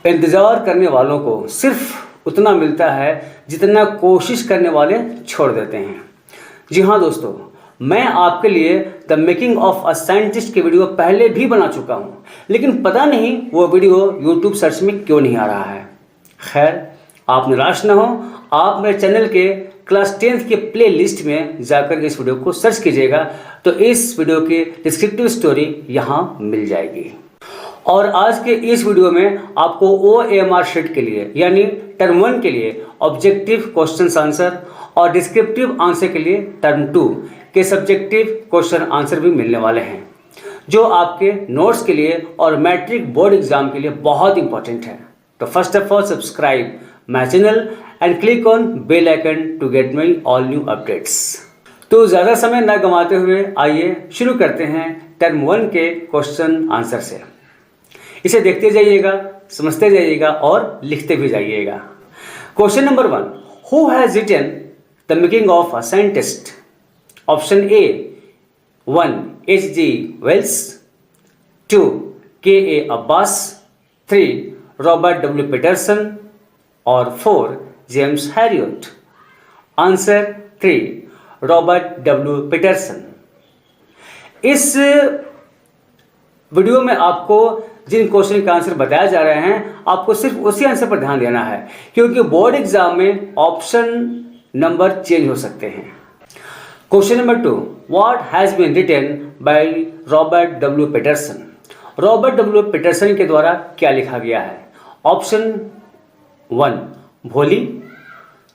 इंतज़ार करने वालों को सिर्फ उतना मिलता है जितना कोशिश करने वाले छोड़ देते हैं। जी हाँ दोस्तों, मैं आपके लिए the making of a scientist की वीडियो पहले भी बना चुका हूँ, लेकिन पता नहीं वो वीडियो यूट्यूब सर्च में क्यों नहीं आ रहा है। खैर, आप निराश न हो, आप मेरे चैनल के क्लास 10th के प्ले लिस्ट में जाकर इस वीडियो को सर्च कीजिएगा तो इस वीडियो की डिस्क्रिप्टिव स्टोरी यहाँ मिल जाएगी। और आज के इस वीडियो में आपको OMR शीट के लिए यानी टर्म 1 के लिए ऑब्जेक्टिव क्वेश्चन आंसर और डिस्क्रिप्टिव आंसर के लिए टर्म 2 के सब्जेक्टिव क्वेश्चन आंसर भी मिलने वाले हैं, जो आपके नोट्स के लिए और मैट्रिक बोर्ड एग्जाम के लिए बहुत इंपॉर्टेंट है। तो first of all subscribe my channel and click on bell icon to get my all new updates. तो ज़्यादा समय न गंवाते हुए आइए शुरू करते हैं टर्म 1 के क्वेश्चन आंसर से। इसे देखते जाइएगा, समझते जाइएगा और लिखते भी जाइएगा। Question number 1, who has written the making of a scientist? Option A 1 H.G. Wells, 2 K.A. Abbas, 3 Robert W. Peterson और 4 James Harriet. Answer 3 Robert W. Peterson. इस वीडियो में आपको जिन क्वेश्चन का आंसर बताया जा रहे हैं, आपको सिर्फ उसी आंसर पर ध्यान देना है, क्योंकि बोर्ड एग्जाम में ऑप्शन नंबर चेंज हो सकते हैं। Question number 2, what has been written by Robert W. Peterson? Robert W. Peterson के द्वारा क्या लिखा गया है? Option 1 Bholi,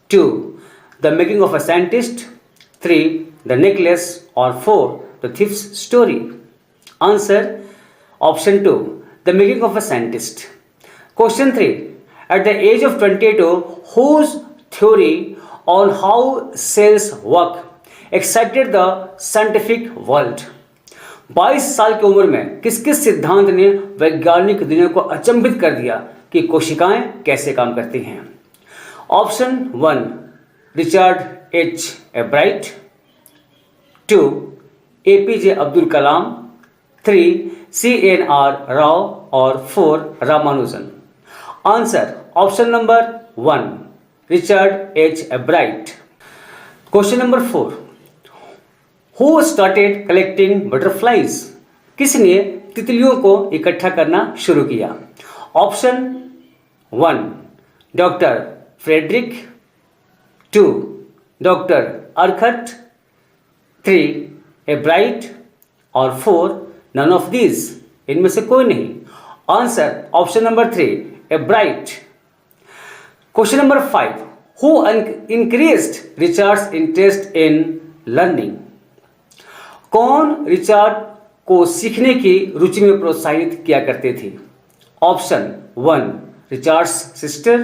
2 the making of a scientist, 3 the necklace और 4 the thief's story. Answer option 2 the making of a scientist. Question 3, at the age of 22 whose theory on how cells work excited the scientific world? 22 साल की उम्र में किस किस सिद्धांत ने वैज्ञानिक दुनिया को अचंभित कर दिया कि कोशिकाएं कैसे काम करती हैं? Option 1 Richard H. Ebright, 2 APJ Abdul Kalam, 3 CNR Rao और 4 Ramanujan. Answer option number 1 Richard H. Ebright. Question number 4, who started collecting butterflies? किसने तितलियों को इकट्ठा करना शुरू किया? Option 1 doctor Frederick, 2 doctor Urquhart, 3 Ebright और 4 नन ऑफ दीज, इनमें से कोई नहीं। Answer option number 3 Ebright. Question number 5, who increased Richard's interest in learning? कौन रिचर्ड को सीखने की रुचि में प्रोत्साहित किया करते थे? Option 1 Richards sister,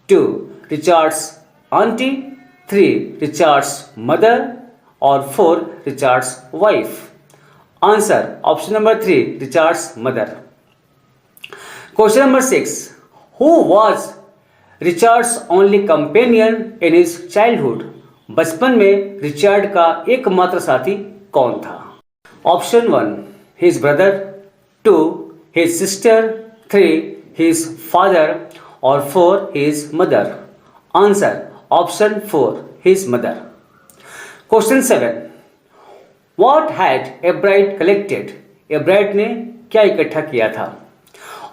2 Richards aunty, 3 Richards mother और 4 Richards wife. Answer option number 3 Richards mother. Question number 6, who was Richards only companion in his childhood? बचपन में रिचर्ड का एकमात्र साथी कौन था? Option 1 his brother, 2 his sister, 3 his father और 4 his mother. Answer option 4 his mother. Question 7, what had Ebright collected? Ebright ने क्या इकट्ठा किया था?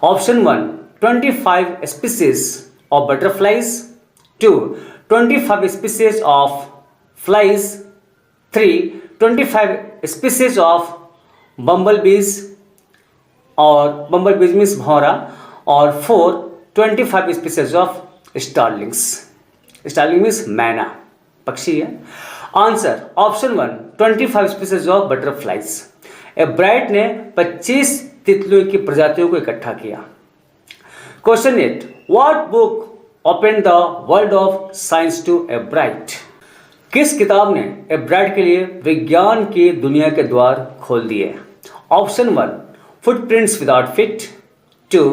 Option 1 25 species of butterflies, 2 25 species of flies, 3 25 species of bumble bees और बम्बल बीज मीन्स भौरा और 4 25 species of starlings. Starling means मैना, पक्षी है। Answer option 1 25 species of butterflies. Ebright ने 25 तितलियों की प्रजातियों को इकट्ठा किया। Question 8, what book open the world of science to Ebright? किस किताब ने एब्राइट के लिए विज्ञान की दुनिया के द्वार खोल दिए? Option 1 footprints without feet, 2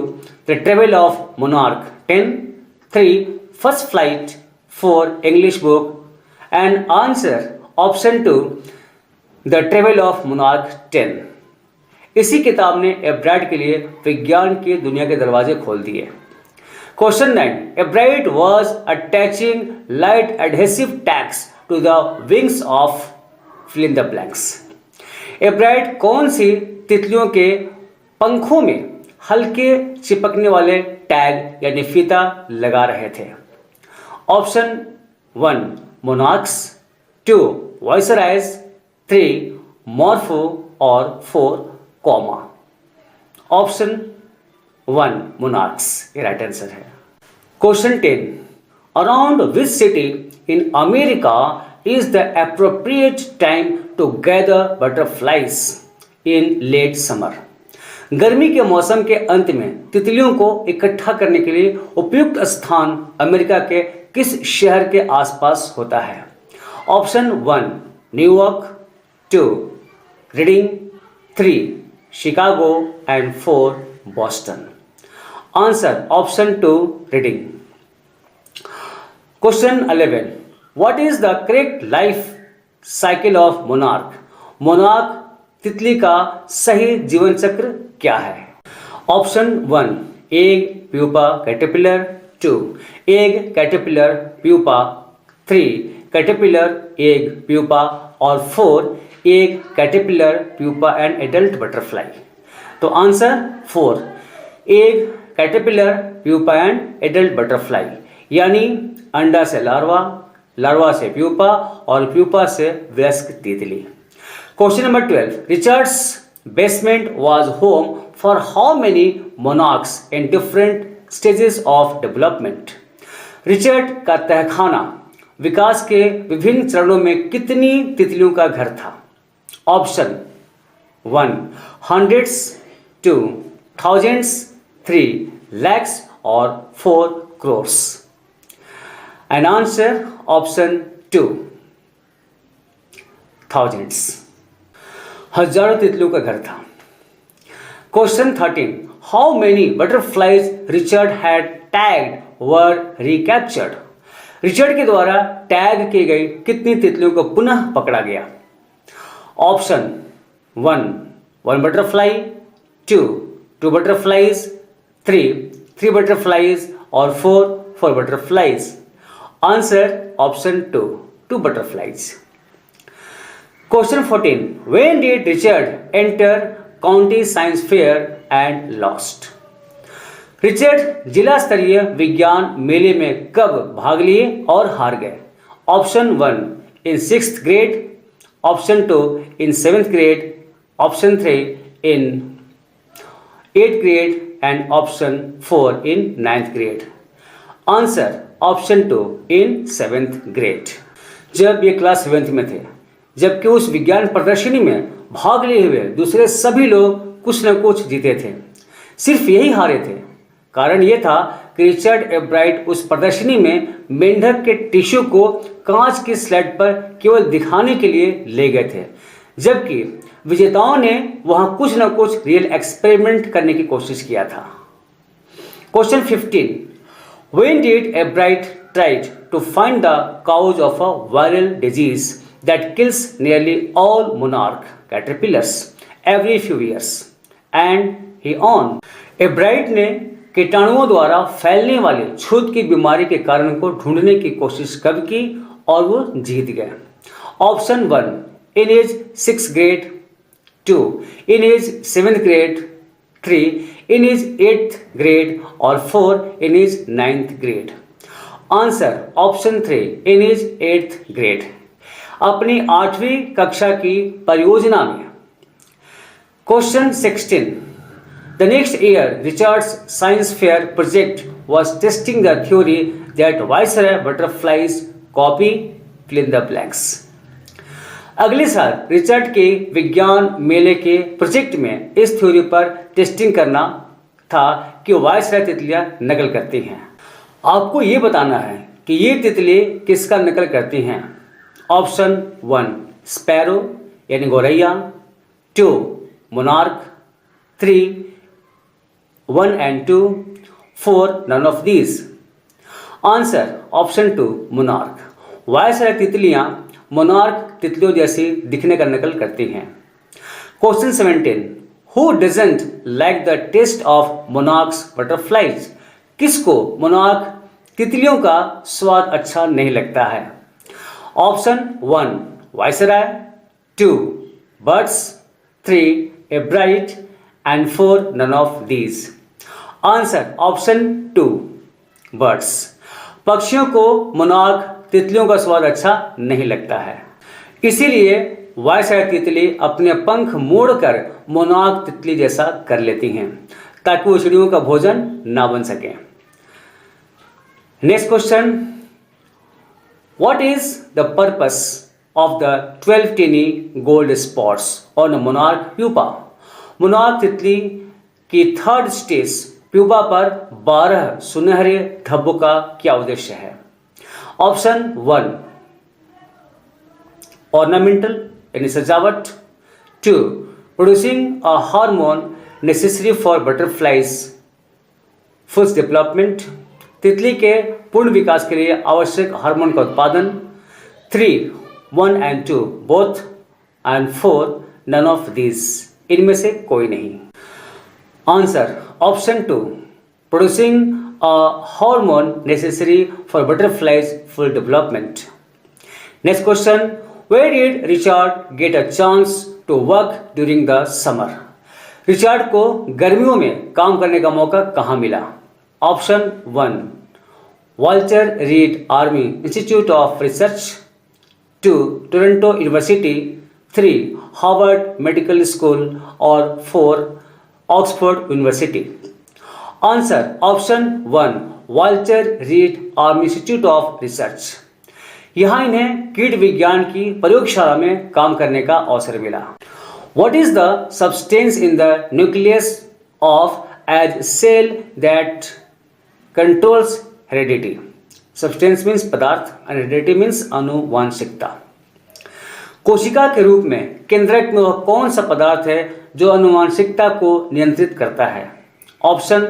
the travel of monarch 10, 3 first flight, 4 English book and answer option 2 the travel of monarch 10। इसी किताब ने एब्राइट के लिए विज्ञान की दुनिया के दरवाजे खोल दिए। Question 9. A bride was attaching light adhesive tags to the wings of fill in the blanks. A bride कौन सी तितलियों के पंखों में हल्के चिपकने वाले टैग यानी फीता लगा रहे थे? ऑप्शन 1 मोनार्क्स, 2 वाइसरायज, 3 मॉर्फो और 4 कॉमा। ऑप्शन 1 मोनार्क्स ये राइट आंसर है। Question 10. Around which city in America is the appropriate time to gather butterflies in late summer? गर्मी के मौसम के अंत में तितलियों को इकट्ठा करने के लिए उपयुक्त स्थान अमेरिका के किस शहर के आसपास होता है? Option 1 New York, 2 Reading, 3 Chicago and 4 Boston. Answer option 2 Reading. Question 11. What is the correct life cycle of monarch? Monarch तितली का सही जीवन चक्र क्या है? Option 1 egg pupa caterpillar, 2 egg caterpillar pupa, 3 caterpillar egg pupa और 4 egg caterpillar pupa and adult butterfly. तो answer 4 egg caterpillar pupa and adult butterfly, यानी अंडा से लार्वा, लार्वा से प्यूपा और प्यूपा से वयस्क तितली। Question number 12. Richards basement was home for how many monarchs in different stages of development? Richard का तहखाना विकास के विभिन्न चरणों में कितनी तितलियों का घर था? ऑप्शन 1 हंड्रेड्स, 2 थाउजेंड्स, 3 लैक्स और 4 crores. And answer option 2 thousands, हजारों तितलियों का घर था। Question 13. How many butterflies Richard had tagged were recaptured? Richard के द्वारा टैग की गई कितनी तितलियों को पुनः पकड़ा गया? ऑप्शन 1 बटरफ्लाई, 2 बटरफ्लाइज, 3 बटरफ्लाइज और 4 butterflies. Answer option 2 butterflies. Question 14. When did Richard enter county science fair and lost? Richard जिला स्तरीय विज्ञान मेले में कब भाग लिए और हार गए? Option 1 in 6th grade, option 2 in 7th grade, option 3 in 8th grade and option 4 in 9th grade. Answer option 2 in 7th grade. जब ये क्लास 7th में थे, जबकि उस विज्ञान प्रदर्शनी में भाग लिए हुए दूसरे सभी लोग कुछ न कुछ जीते थे, सिर्फ यही हारे थे। कारण ये था कि रिचर्ड एब्राइट उस प्रदर्शनी में मेंढक के टिश्यू को कांच की स्लेट पर केवल दिखाने के लिए ले गए थे, जबकि विजेताओं ने वहां कुछ न कुछ रियल एक्सपेरिमेंट करने की कोशिश किया था। Question 15. When did Ebright tried to find the cause of a viral disease that kills nearly all monarch caterpillars every few years? And he won. Ebright ने कीटाणुओं द्वारा फैलने वाले छूत की बीमारी के कारण को ढूंढने की कोशिश कब की और वो जीत गए? Option 1 in his 6th grade, 2 in his 7th grade, 3 in his 8th grade और 4 in his 9th grade. Answer option 3 in his 8th grade. अपनी 8वीं कक्षा की परियोजना में। Question 16. The next year Richard's science fair project was testing the theory that viceroy butterflies copy fill in the blanks. अगले साल Richard के विज्ञान मेले के प्रोजेक्ट में इस थ्योरी पर टेस्टिंग करना था कि वायसराय तितलियां नकल करती हैं। आपको ये बताना है कि ये तितली किसका नकल करती हैं। ऑप्शन 1 स्पैरो यानी गौरैया, 2 monarch, 3 1 and 2, 4 none of these. Answer option 2 monarch. Viceroy तितलियां मोनार्क तितलियों जैसी दिखने का नकल करती हैं। Question 17. Who doesn't like the taste of monarchs butterflies? किसको मोनार्क तितलियों का स्वाद अच्छा नहीं लगता है? Option 1 viceroy, 2 birds, 3 Ebright and 4 none of these. Answer option 2 birds. पक्षियों को मोनार्क तितलियों का स्वाद अच्छा नहीं लगता है, इसीलिए वायसराय तितली अपने पंख मोड़कर मोनार्क तितली जैसा कर लेती हैं ताकि वो चिड़ियों का भोजन ना बन सके। Next question, what is the purpose of the 12 tiny gold spots on monarch pupa? Monarch तितली की थर्ड स्टेज प्यूपा पर 12 सुनहरे धब्बों का क्या उद्देश्य है? ऑप्शन 1 ऑर्नामेंटल यानी सजावट, 2 producing a hormone necessary for butterflies full development, तितली के पूर्ण विकास के लिए आवश्यक हार्मोन का उत्पादन, 3 1 and 2 both, and 4 none of this, इनमें से कोई नहीं। Answer option 2 producing a hormone necessary for butterflies full development. Next question, where did Richard get a chance to work during the summer? Richard को गर्मियों में काम करने का मौका कहाँ मिला? Option 1 Walter Reed Army Institute of Research, 2 Toronto University, 3 Harvard medical school और 4 Oxford University. Answer option 1 Walter Reed Army Institute of research. यहाँ इन्हें कीट विज्ञान की प्रयोगशाला में काम करने का अवसर मिला। What is the substance in the nucleus of egg cell that controls heredity? Substance means पदार्थ and heredity means आनुवांशिकता। कोशिका के रूप में केंद्रक में वह कौन सा पदार्थ है जो आनुवांशिकता को नियंत्रित करता है? ऑप्शन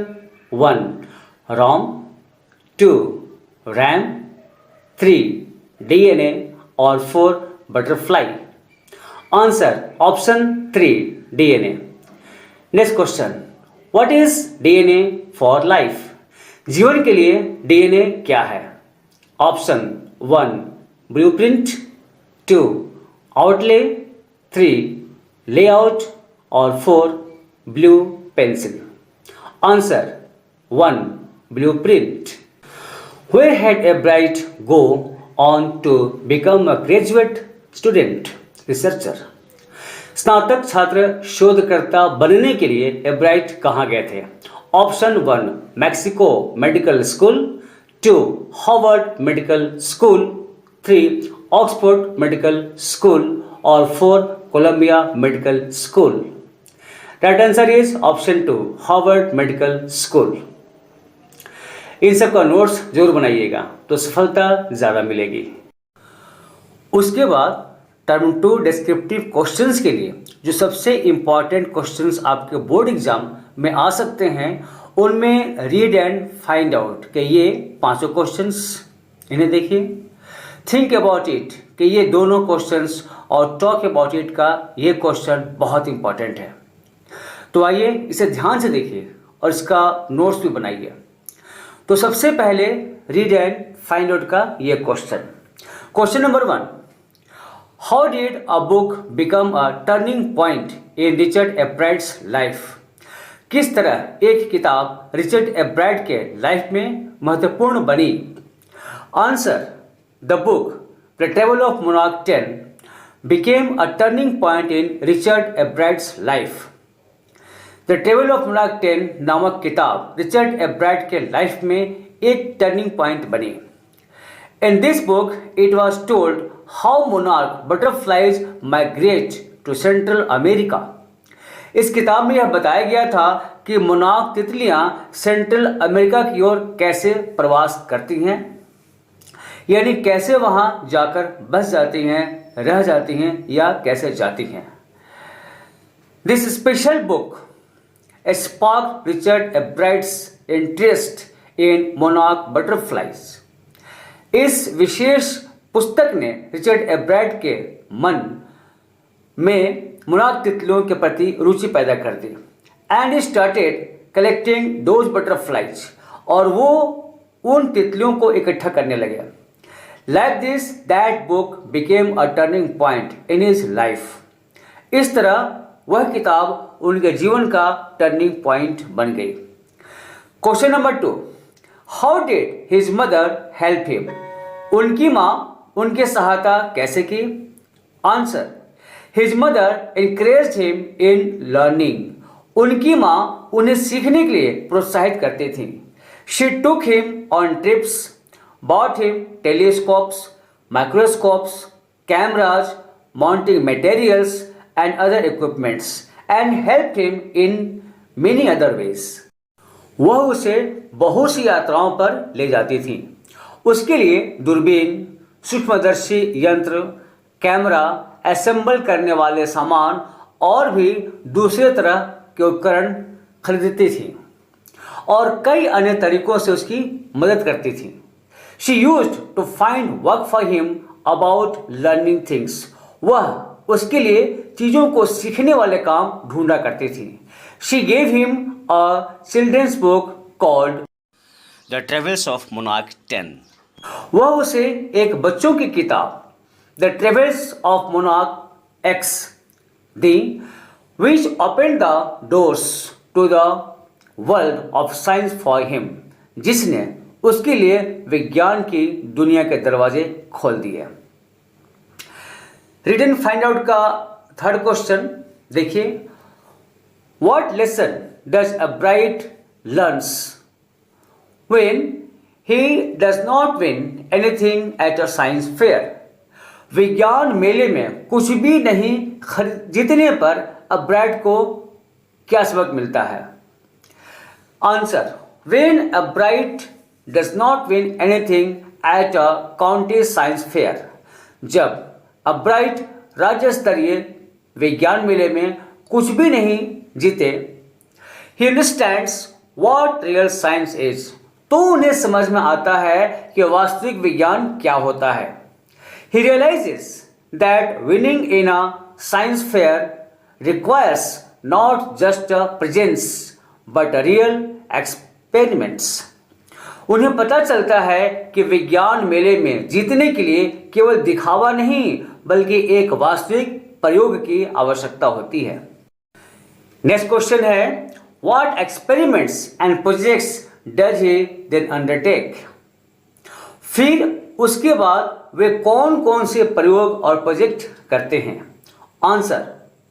1 रोम, 2 रैम, 3 DNA और 4 butterfly. Answer option 3 DNA। Next question, what is DNA for life? जीवन के लिए DNA क्या है? ऑप्शन 1 ब्लूप्रिंट, 2 आउटले, 3 लेआउट और 4 blue pencil. Answer 1 blueprint. Where had a bright go on to become a graduate student researcher? स्नातक छात्र शोधकर्ता बनने के लिए एब्राइट कहाँ गए थे? Option 1 Mexico medical school, 2 Harvard medical school, 3 Oxford medical school और 4 Columbia medical school. Right answer is option 2 Harvard medical school. इन सब का नोट्स जरूर बनाइएगा तो सफलता ज़्यादा मिलेगी। उसके बाद टर्म 2 डिस्क्रिप्टिव क्वेश्चंस के लिए जो सबसे इम्पॉर्टेंट क्वेश्चंस आपके बोर्ड एग्जाम में आ सकते हैं उनमें रीड एंड फाइंड आउट के ये 5 क्वेश्चंस, इन्हें देखिए। थिंक अबाउट इट कि ये दोनों क्वेश्चंस और टॉक अबाउट इट का ये क्वेश्चन बहुत इंपॉर्टेंट है। तो आइए इसे ध्यान से देखिए और इसका नोट्स भी बनाइए। तो सबसे पहले रीड एंड फाइंड आउट का ये क्वेश्चन। Question number 1, how did a book become a turning point in Richard Ebright's life? किस तरह एक किताब रिचर्ड एब्राइट के लाइफ में महत्वपूर्ण बनी? Answer, the book the travel of monarch 10 became a turning point in Richard Ebright's life. The travel of monarch 10 नामक किताब रिचर्ड एब्राइट के लाइफ में एक टर्निंग पॉइंट बनी। In this book it was told how monarch butterflies migrate to Central America. इस किताब में यह बताया गया था कि मोनार्क तितलियां सेंट्रल अमेरिका की ओर कैसे प्रवास करती हैं, यानी कैसे वहां जाकर बस जाती हैं, रह जाती हैं या कैसे जाती हैं। This special book sparked Richard Ebright's interest in monarch butterflies. इस विशेष पुस्तक ने रिचर्ड एब्राइट के मन में मोनार्क तितलियों के प्रति रुचि पैदा कर दी। And he started collecting those butterflies और वो उन तितलियों को इकट्ठा करने लगे। Like this that book became a turning point in his life. इस तरह वह किताब उनके जीवन का टर्निंग पॉइंट बन गई। Question number 2, how did his mother help him? उनकी माँ उनकी सहायता कैसे की? Answer, his mother encouraged him in learning. उनकी माँ उन्हें सीखने के लिए प्रोत्साहित करती थी। She took him on trips, bought him telescopes, microscopes, cameras, mounting materials and other equipments and helped him in many other ways. वह उसे बहुत सी यात्राओं पर ले जाती थी। उसके लिए दूरबीन, सूक्ष्मदर्शी यंत्र, कैमरा, असेंबल करने वाले सामान और भी दूसरे तरह के उपकरण खरीदती थी और कई अन्य तरीकों से उसकी मदद करती थी। She used to find work for him about learning things. वह उसके लिए चीज़ों को सीखने वाले काम ढूंढा करती थी। She gave him a children's book called The Travels of Monarch 10. वह उसे एक बच्चों की किताब The Travels of Monarch X the, which opened the doors to the world of science for him. जिसने उसके लिए विज्ञान की दुनिया के दरवाजे खोल दिए। रिटन फाइंड आउट का थर्ड क्वेश्चन देखिए, What lesson does a bright learns when he does not win anything at a science fair? विज्ञान मेले में कुछ भी नहीं जीतने पर अब्राइट को क्या सबक मिलता है? Answer, when Ebright does not win anything at a county science fair. जब अब्राइट राज्य स्तरीय विज्ञान मेले में कुछ भी नहीं जीते, he understands what real science is. तो उन्हें समझ में आता है कि वास्तविक विज्ञान क्या होता है। He realizes that winning in a science fair requires not just a presence but a real experiments. उन्हें पता चलता है कि विज्ञान मेले में जीतने के लिए केवल दिखावा नहीं बल्कि एक वास्तविक प्रयोग की आवश्यकता होती है। नेक्स्ट क्वेश्चन है, What experiments and projects does he then undertake? फिर उसके बाद वे कौन कौन से प्रयोग और प्रोजेक्ट करते हैं? Answer,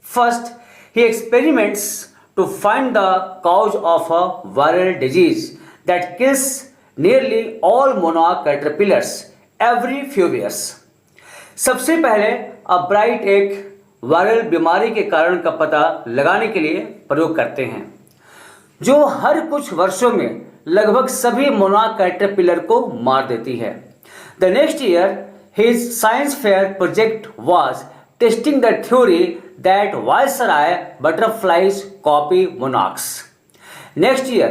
first, he experiments to find the cause of a viral disease that kills nearly all monarch caterpillars every few years. सबसे पहले अब्राइट एक वायरल बीमारी के कारण का पता लगाने के लिए प्रयोग करते हैं जो हर कुछ वर्षों में लगभग सभी मोनार्क कैटरपिलर को मार देती है। The next year, his science fair project was testing the theory that Viceroy butterflies copy monarchs. Next year,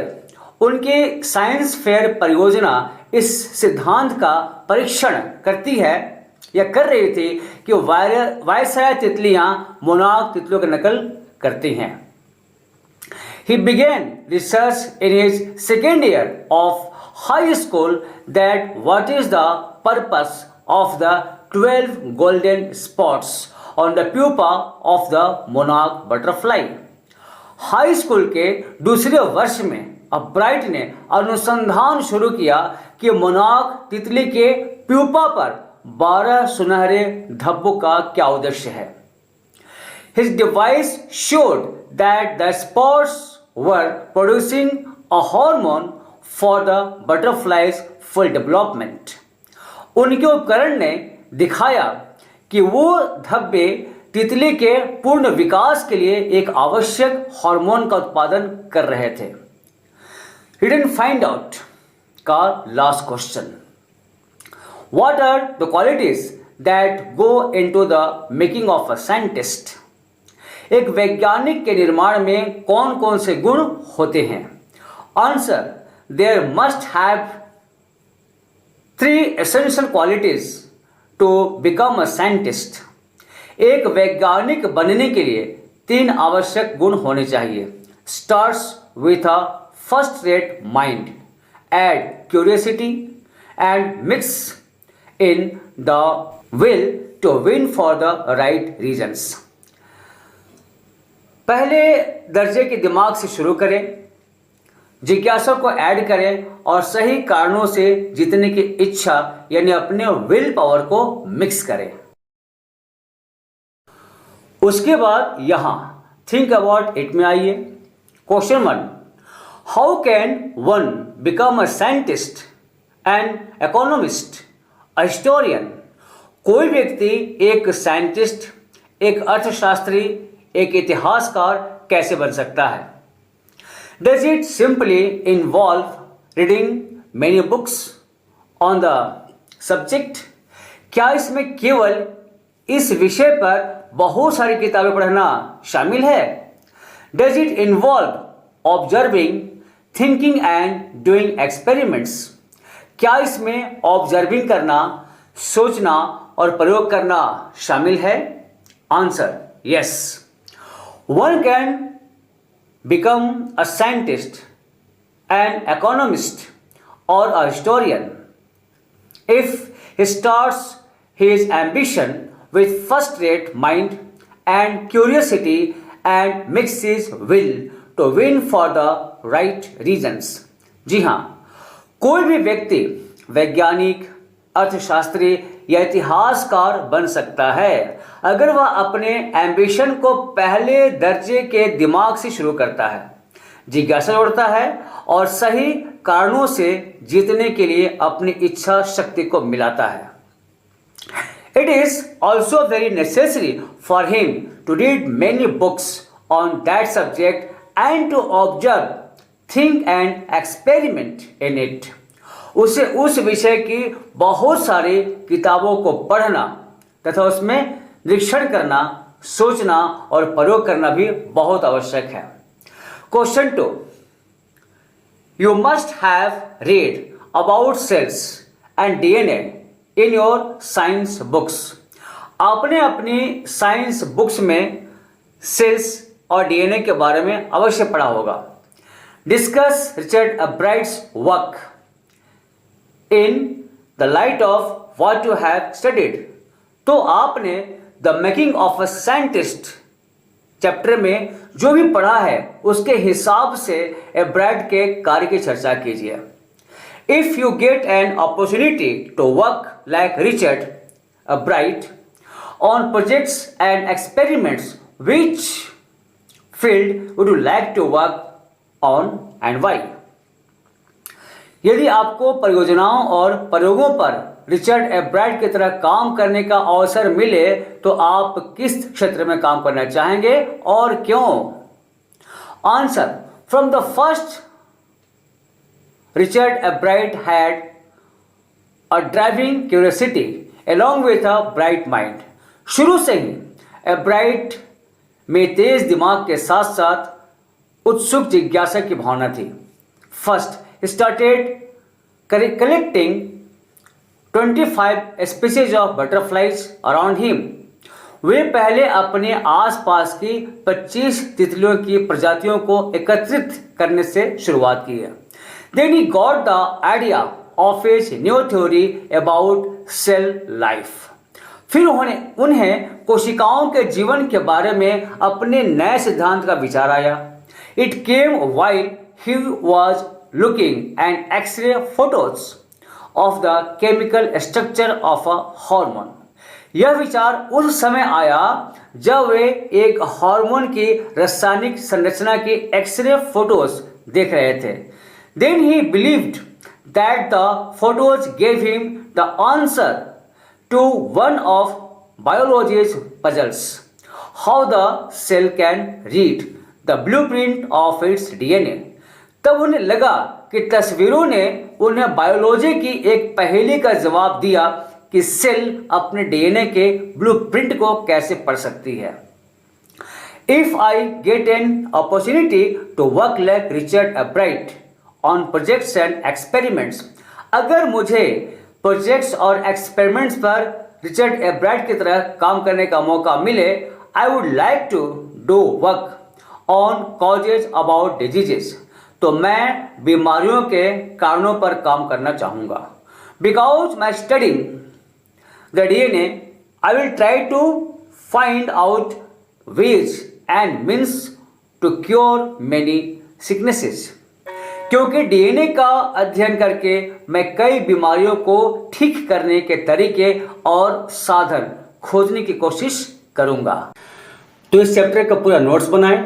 उनके साइंस फेयर परियोजना इस सिद्धांत का परीक्षण करती है या कर रही थी कि वायसराय तितलियां मोनार्क तितलियों की नकल करती हैं। He began research in his second year of high school that what is the purpose of the 12 golden spots on the pupa of the monarch butterfly. High school के दूसरे वर्ष में अब्राइट ने अनुसंधान शुरू किया कि मोनार्क तितली के प्यूपा पर 12 सुनहरे धब्बों का क्या उद्देश्य है। His device showed that the spots were producing a hormone for the butterfly's full development. उनके उपकरण ने दिखाया कि वो धब्बे तितली के पूर्ण विकास के लिए एक आवश्यक हार्मोन का उत्पादन कर रहे थे। रिटन फाइंड आउट का last question, what are the qualities that go into the making of a scientist? एक वैज्ञानिक के निर्माण में कौन कौन से गुण होते हैं? Answer, there must have 3 essential qualities to become a scientist. एक वैज्ञानिक बनने के लिए 3 आवश्यक गुण होने चाहिए। Starts with a first rate mind, add curiosity and mix in the will to win for the right reasons. पहले दर्जे के दिमाग से शुरू करें, जिज्ञासा को ऐड करें और सही कारणों से जीतने की इच्छा यानी अपने विल पावर को मिक्स करें। उसके बाद यहां थिंक अबाउट इट में आइए। Question 1, how can one become a scientist, an economist, a historian? कोई व्यक्ति एक साइंटिस्ट, एक अर्थशास्त्री, एक इतिहासकार कैसे बन सकता है? Does it simply involve reading many books on the subject? क्या इसमें केवल इस विषय पर बहुत सारी किताबें पढ़ना शामिल है? Does it involve observing, thinking and doing experiments? क्या इसमें ऑब्जर्विंग करना, सोचना और प्रयोग करना शामिल है? Answer yes. One can become a scientist, an economist or a historian if he starts his ambition with first-rate mind and curiosity and mixes his will to win for the right reasons. जी हाँ, कोई भी व्यक्ति वैज्ञानिक, अर्थशास्त्री या इतिहासकार बन सकता है अगर वह अपने एम्बिशन को पहले दर्जे के दिमाग से शुरू करता है, जिज्ञासा जोड़ता है और सही कारणों से जीतने के लिए अपनी इच्छा शक्ति को मिलाता है। It is also very necessary for him to read many books on that subject and to observe, think and experiment in it. उसे उस विषय की बहुत सारी किताबों को पढ़ना तथा उसमें निरीक्षण करना, सोचना और प्रयोग करना भी बहुत आवश्यक है। Question 2, you must have read about cells and DNA in your science books. आपने अपनी साइंस बुक्स में सेल्स और डीएनए के बारे में अवश्य पढ़ा होगा। Discuss Richard Ebright's work in the light of what you have studied. तो आपने the making of a scientist chapter में जो भी पढ़ा है उसके हिसाब से एब्राइट के कार्य की चर्चा कीजिए। If you get an opportunity to work like Richard Ebright on projects and experiments, which field would you like to work on and why? यदि आपको परियोजनाओं और प्रयोगों पर रिचर्ड एब्राइट की तरह काम करने का अवसर मिले तो आप किस क्षेत्र में काम करना चाहेंगे और क्यों? Answer, from the first Richard एब्राइट had a driving curiosity along with a bright mind. शुरू से ही एब्राइट में तेज दिमाग के साथ साथ उत्सुक जिज्ञासा की भावना थी। First started collecting 25 species of butterflies around him. वे पहले अपने आसपास की 25 तितलियों की प्रजातियों को एकत्रित करने से शुरुआत की है। Then he got the idea of his new theory about cell life. फिर उन्हें कोशिकाओं के जीवन के बारे में अपने नए सिद्धांत का विचार आया। It came while he was looking at X-ray photos of the chemical structure of a hormone. यह विचार उस समय आया जब वे एक हार्मोन की रासायनिक संरचना की एक्सरे फोटोज देख रहे थे। Then he believed that the photos gave him the answer to one of biology's puzzles, how the cell can read the blueprint of its DNA. तब उन्हें लगा कि तस्वीरों ने उन्हें बायोलॉजी की एक पहेली का जवाब दिया कि सेल अपने डीएनए के ब्लूप्रिंट को कैसे पढ़ सकती है। If I get an opportunity to work like Richard Ebright on projects and experiments, अगर मुझे प्रोजेक्ट्स और एक्सपेरिमेंट्स पर रिचर्ड अब्राइट की तरह काम करने का मौका मिले, I would like to do work on causes about diseases, तो मैं बीमारियों के कारणों पर काम करना चाहूँगा। Because my studying the DNA, I will try to find out ways and means to cure many sicknesses। क्योंकि DNA का अध्ययन करके मैं कई बीमारियों को ठीक करने के तरीके और साधन खोजने की कोशिश करूंगा। तो इस चैप्टर का पूरा नोट्स बनाएं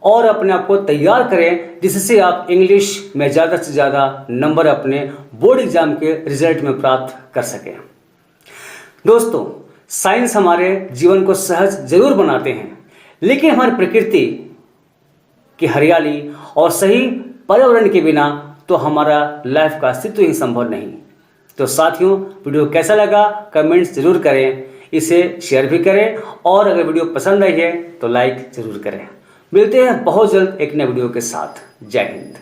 और अपने आप को तैयार करें, जिससे आप इंग्लिश में ज़्यादा से ज़्यादा नंबर अपने बोर्ड एग्जाम के रिजल्ट में प्राप्त कर सकें। दोस्तों, साइंस हमारे जीवन को सहज जरूर बनाते हैं, लेकिन हमारी प्रकृति की हरियाली और सही पर्यावरण के बिना तो हमारा लाइफ का अस्तित्व ही संभव नहीं। तो साथियों, वीडियो कैसा लगा कमेंट्स जरूर करें, इसे शेयर भी करें और अगर वीडियो पसंद आई है तो लाइक जरूर करें। मिलते हैं बहुत जल्द एक नए वीडियो के साथ। जय हिंद।